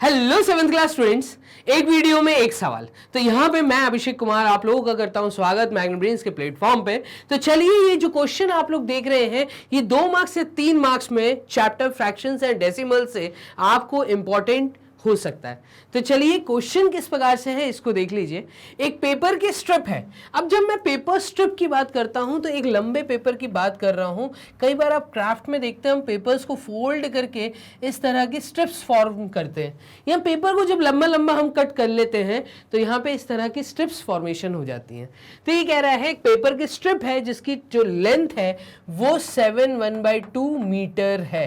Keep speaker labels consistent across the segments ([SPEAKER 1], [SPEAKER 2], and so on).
[SPEAKER 1] Hello 7th class students, एक video में एक सवाल। तो यहाँ पे मैं अभिषेक कुमार आप लोगों का करता हूँ स्वागत मैग्नेट ब्रेन्स के प्लेटफॉर्म पे। तो चलिए, ये जो क्वेश्चन आप लोग देख रहे हैं ये 2 मार्क्स से 3 मार्क्स में चैप्टर फ्रैक्शंस एंड डेसिमल से आपको इंपॉर्टेंट हो सकता है। तो चलिए, क्वेश्चन किस प्रकार से है इसको देख लीजिए। एक पेपर की स्ट्रिप है। अब जब मैं पेपर स्ट्रिप की बात करता हूं तो एक लंबे पेपर की बात कर रहा हूं। कई बार आप क्राफ्ट में देखते हैं हम पेपर्स को फोल्ड करके इस तरह की स्ट्रिप्स फॉर्म करते हैं। या पेपर को जब लंबा लंबा हम कट कर लेते हैं तो यहाँ पे इस तरह की स्ट्रिप्स फॉर्मेशन हो जाती हैं। तो ये कह रहा है एक पेपर की स्ट्रिप है जिसकी जो लेंथ है वो 7/1/2 मीटर है।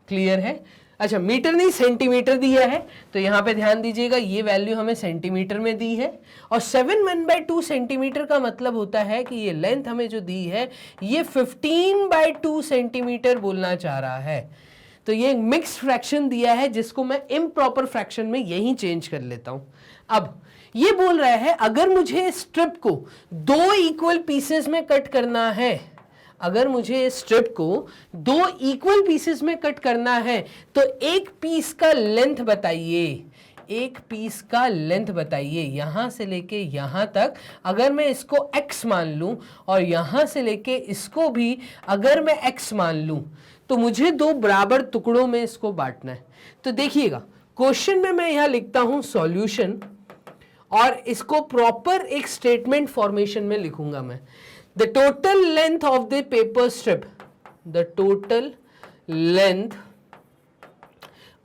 [SPEAKER 1] क्लियर है? अच्छा, मीटर नहीं सेंटीमीटर दिया है, तो यहां पे ध्यान दीजिएगा, ये वैल्यू हमें सेंटीमीटर में दी है। और 7/1/2 सेंटीमीटर का मतलब होता है कि ये लेंथ हमें जो दी है ये 15/2 सेंटीमीटर बोलना चाह रहा है। तो ये मिक्स्ड फ्रैक्शन दिया है जिसको मैं इम्प्रॉपर फ्रैक्शन में यही चेंज कर लेता हूं। अब ये बोल रहा है अगर मुझे स्ट्रिप को 2 इक्वल पीसेस में कट करना है, अगर मुझे स्ट्रिप को 2 इक्वल पीसेस में कट करना है तो एक पीस का लेंथ बताइए। एक पीस का लेंथ बताइए यहां से लेके यहां तक। अगर मैं इसको x मान लूं और यहां से लेके इसको भी अगर मैं x मान लूं तो मुझे 2 बराबर टुकड़ों में इसको बांटना है। तो देखिएगा, क्वेश्चन में मैं यहां लिखता हूं सॉल्यूशन और इसको प्रॉपर एक स्टेटमेंट फॉर्मेशन में लिखूंगा मैं। The total length of the paper strip, the total length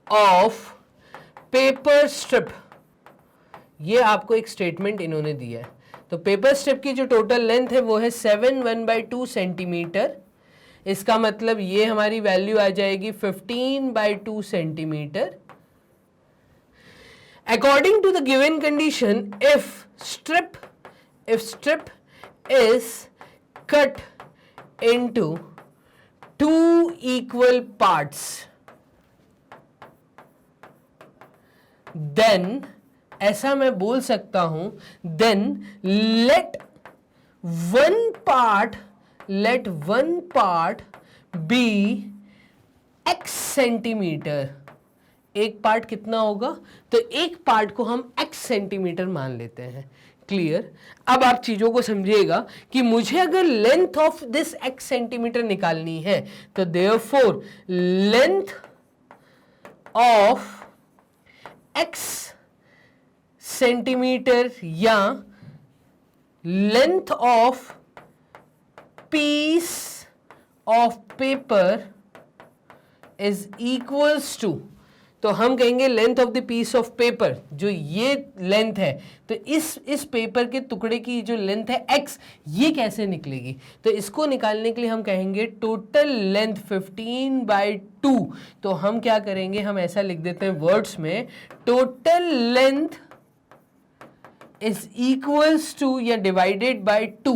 [SPEAKER 1] of paper strip, ये आपको एक स्टेटमेंट इन्होंने दिया है। तो पेपर स्ट्रिप की जो टोटल लेंथ है वो है 7/1/2 सेंटीमीटर। इसका मतलब ये हमारी वैल्यू आ जाएगी 15/2 centimetre. According to the given condition, if strip is cut into 2 equal parts, then ऐसा मैं बोल सकता हूं, then let one part be x centimetre. एक पार्ट कितना होगा? तो एक पार्ट को हम x सेंटीमीटर मान लेते हैं। क्लियर? अब आप चीजों को समझिएगा कि मुझे अगर length of this x centimetre निकालनी है तो therefore length of x centimetre या length of piece of paper is equals to, तो हम कहेंगे length of the piece of paper, जो ये लेंथ है तो इस पेपर के टुकड़े की जो लेंथ है x, ये कैसे निकलेगी? तो इसको निकालने के लिए हम कहेंगे टोटल लेंथ 15/2। तो हम क्या करेंगे, हम ऐसा लिख देते हैं वर्ड्स में, total length is equals to या डिवाइडेड बाय 2।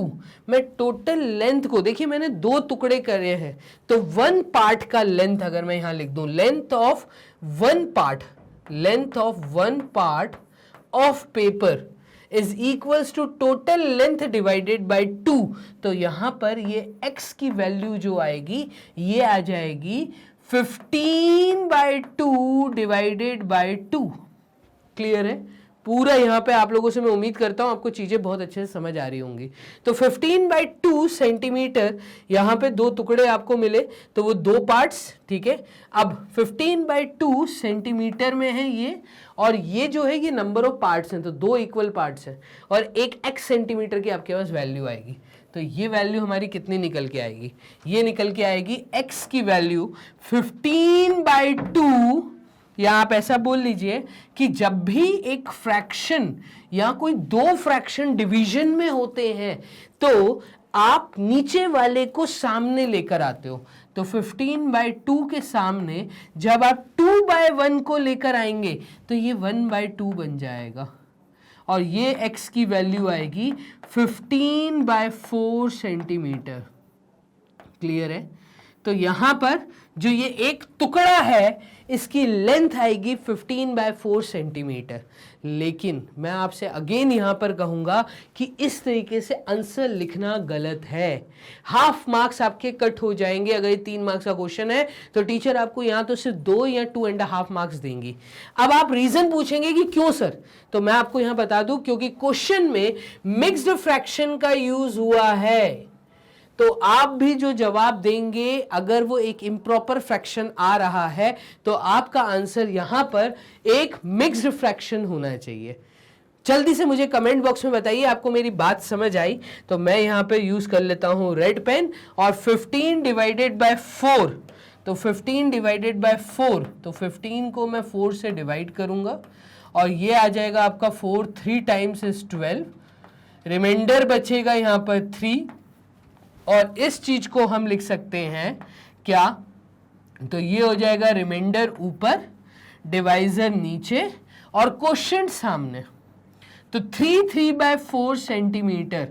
[SPEAKER 1] मैं टोटल लेंथ को, देखिए मैंने 2 टुकड़े करे हैं तो 1 पार्ट का लेंथ अगर मैं यहां लिख दूं, length of 1 part of paper is equals to total length divided by 2। तो यहां पर ये x की वैल्यू जो आएगी ये आ जाएगी 15/2 डिवाइडेड बाय 2। क्लियर है? पूरा यहाँ पे आप लोगों से मैं उम्मीद करता हूँ आपको चीज़ें बहुत अच्छे से समझ आ रही होंगी। तो 15/2 सेंटीमीटर, यहाँ पे 2 टुकड़े आपको मिले तो वो 2 पार्ट्स, ठीक है। अब 15/2 सेंटीमीटर में है ये, और ये जो है ये नंबर ऑफ पार्ट्स हैं, तो 2 इक्वल पार्ट्स हैं और एक x सेंटीमीटर की आपके पास वैल्यू आएगी। तो ये वैल्यू हमारी कितनी निकल के आएगी? ये निकल के आएगी x की वैल्यू 15/2, या आप ऐसा बोल लीजिए कि जब भी एक फ्रैक्शन या कोई 2 फ्रैक्शन डिवीजन में होते हैं तो आप नीचे वाले को सामने लेकर आते हो। तो 15/2 के सामने जब आप 2/1 को लेकर आएंगे तो ये 1/2 बन जाएगा और ये x की वैल्यू आएगी 15/4 सेंटीमीटर। क्लियर है? तो यहां पर जो ये एक टुकड़ा है इसकी लेंथ आएगी 15/4 सेंटीमीटर। लेकिन मैं आपसे अगेन यहां पर कहूंगा कि इस तरीके से आंसर लिखना गलत है। हाफ मार्क्स आपके कट हो जाएंगे। अगर ये 3 मार्क्स का क्वेश्चन है तो टीचर आपको यहां तो सिर्फ 2 या 2.5 मार्क्स देंगी। अब आप रीजन पूछेंगे कि क्यों सर, तो मैं आपको यहां बता दूं क्योंकि क्वेश्चन में मिक्स्ड फ्रैक्शन का यूज हुआ है। तो आप भी जो जवाब देंगे अगर वो एक इम्प्रॉपर फ्रैक्शन आ रहा है तो आपका आंसर यहां पर एक मिक्स्ड फ्रैक्शन होना चाहिए। जल्दी से मुझे कमेंट बॉक्स में बताइए आपको मेरी बात समझ आई। तो मैं यहां पे यूज कर लेता हूं रेड पेन और 15 डिवाइडेड बाय 4, तो 15 डिवाइडेड बाय 4, तो 15 को मैं 4 से डिवाइड करूंगा और ये आ जाएगा आपका 4, 3 टाइम्स इज 12, रिमाइंडर बचेगा यहां पर 3 और इस चीज को हम लिख सकते हैं क्या, तो ये हो जाएगा रिमाइंडर ऊपर, डिवाइजर नीचे और क्वोशिएंट सामने। तो 3/4 सेंटीमीटर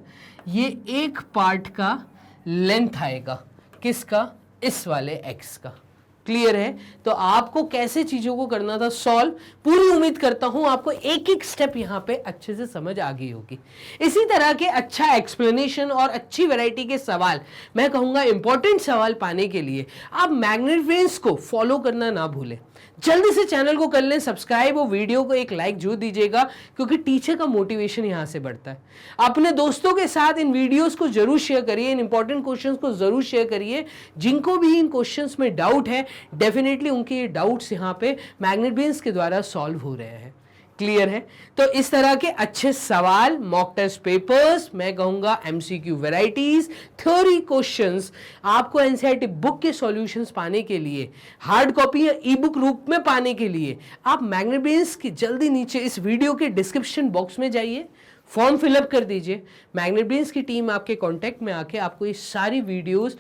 [SPEAKER 1] ये एक पार्ट का लेंथ आएगा। किसका? इस वाले एक्स का। क्लियर है? तो आपको कैसे चीजों को करना था सॉल्व, पूरी उम्मीद करता हूं आपको एक एक स्टेप यहां पे अच्छे से समझ आ गई होगी। इसी तरह के अच्छा एक्सप्लेनेशन और अच्छी वैरायटी के सवाल, मैं कहूंगा इंपॉर्टेंट सवाल पाने के लिए आप मैग्नेट ब्रेन्स को फॉलो करना ना भूलें। जल्दी से चैनल को कर लें सब्सक्राइब और वीडियो को एक लाइक जरूर दीजिएगा क्योंकि टीचर का मोटिवेशन यहां से बढ़ता है। अपने दोस्तों के साथ इन वीडियोस को जरूर शेयर करिए, इन इंपॉर्टेंट क्वेश्चंस को जरूर शेयर करिए। जिनको भी इन क्वेश्चंस में डाउट है डेफिनेटली उनके ये डाउट्स यहां पे मैग्नेट ब्रेन्स के द्वारा सॉल्व हो रहे हैं। क्लियर है? तो इस तरह के अच्छे सवाल, मॉक टेस्ट पेपर्स, मैं कहूंगा एमसीक्यू वैरायटीज, थ्योरी क्वेश्चंस आपको एनसीईआरटी बुक के सॉल्यूशंस पाने के लिए, हार्ड कॉपी या ई बुक रूप में पाने के लिए आप मैग्नेट ब्रेन्स की जल्दी नीचे इस वीडियो के डिस्क्रिप्शन बॉक्स में जाइए, फॉर्म फिलअप कर दीजिए। मैग्नेट ब्रेन्स की टीम आपके कॉन्टेक्ट में आके आपको ये सारी वीडियोज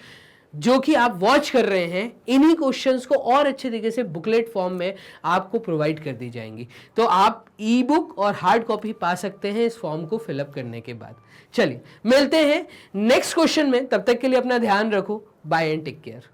[SPEAKER 1] जो कि आप वॉच कर रहे हैं इन्हीं क्वेश्चंस को और अच्छे तरीके से बुकलेट फॉर्म में आपको प्रोवाइड कर दी जाएंगी। तो आप ई बुक और हार्ड कॉपी पा सकते हैं इस फॉर्म को फिलअप करने के बाद। चलिए मिलते हैं नेक्स्ट क्वेश्चन में, तब तक के लिए अपना ध्यान रखो। Bye and take care.